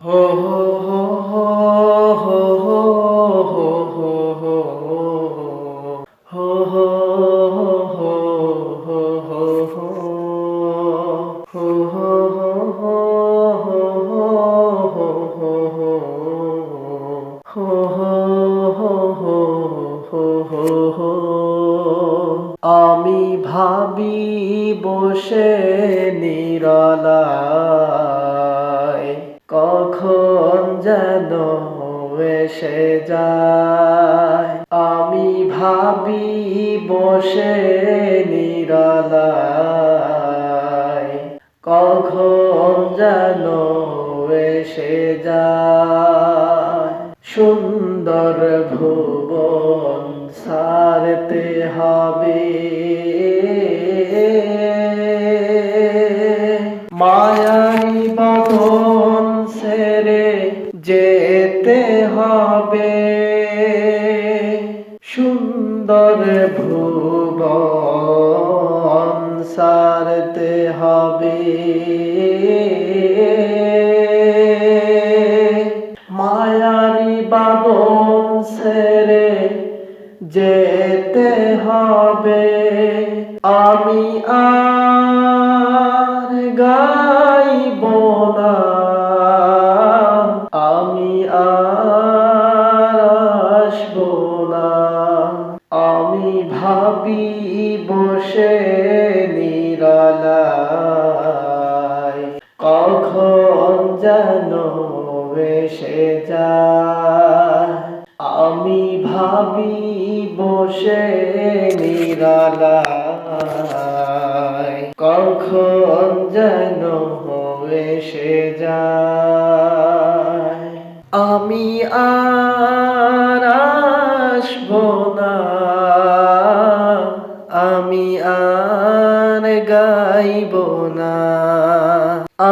হো হো হো হো হো হো হো হো হো হো হো হো হো হো হো হো হো হো। আমি ভাবি বসে নিরালায়, কখন যেন এসে যায়। আমি ভাবি বসে নিরালায়, কখন যেন এসে যায়। সুন্দর ভুবন ছাড়তে হবে, মায়াই বাঁধন ছেড়ে যেতে হবে। সুন্দর ভুবন ছাড়তে হবে, মায়ারি বাঁধন ছেড়ে যেতে হবে। আমি আর গাইব না, আমি আর আসব না। আমি ভাবি বসে নিরালায়, কখন যেন এসে যায়। আমি ভাবি বসে নিরালায়, কখন যেন এসে যায়। আমি আর আসব না, আমি আর গাইব না।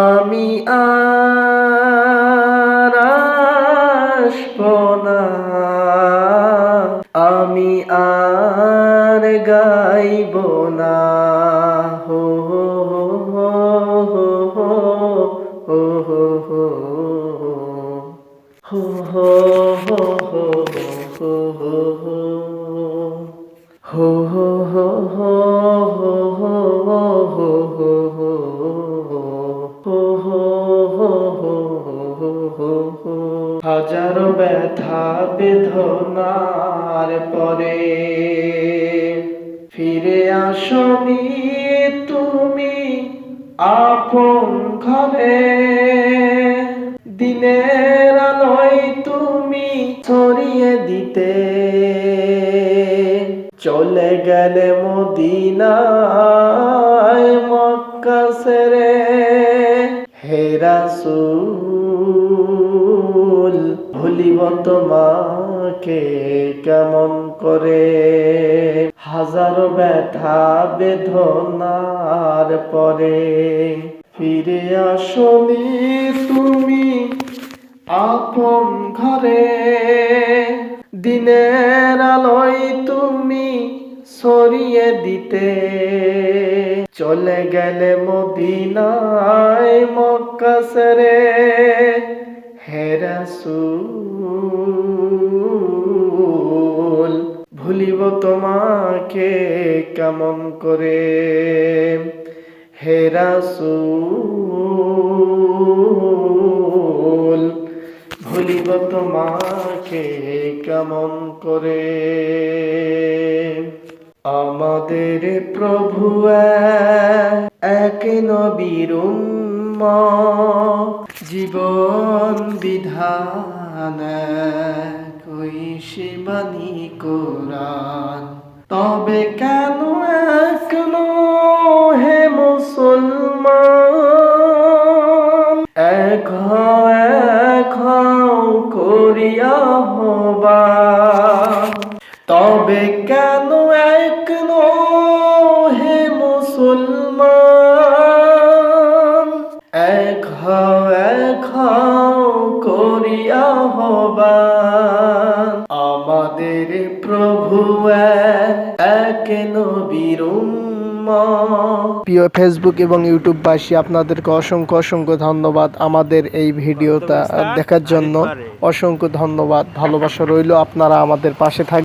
আমি আর আসব না, আমি আর গাইব না। হো হো হো হো হো হো হো হো হো হো হো হো হো হো হো হো হো হাজারো ব্যথা বেদনার পরে ফিরে আসনি তুমি আপন ঘরে। দিনের আলোয় তুমি ছড়িয়ে দিতে চলে গেলে মদিনায় মক্কা ছেড়ে। হে রাসূল, ভুলিব তোমাকে কেমন করে। হাজারো ব্যথা বেদনার পরে ফিরে আসনি তুমি আপন ঘরে। দিনের আলোয় তুমি ছড়িয়ে দিতে চলে গেলে মদিনায় মক্কা ছেড়ে। হে রাসূল, ভুলিব তোমাকে কেমন করে। হে রাসূল, ভুলিব তোমাকে কেমন করে। আমাদের প্রভু এক নবীর উম্মত, জীবন বিধান কই শিবানী কোরআন। তবে কেন এখনো হে মুসলমান এক করিয়া আহ্বান। তবে কেন এখনো হে মুসলমান এক করিয়া আহ্বান। আমাদের প্রভু এক নবীর উম্মত, প্রিয় ফেসবুক এবং ইউটিউববাসী, আপনাদেরকে অসংখ্য অসংখ্য ধন্যবাদ আমাদের এই ভিডিওটা দেখার জন্য। অসংখ্য ধন্যবাদ, ভালোবাসা রইল, আপনারা আমাদের পাশে থাকবেন।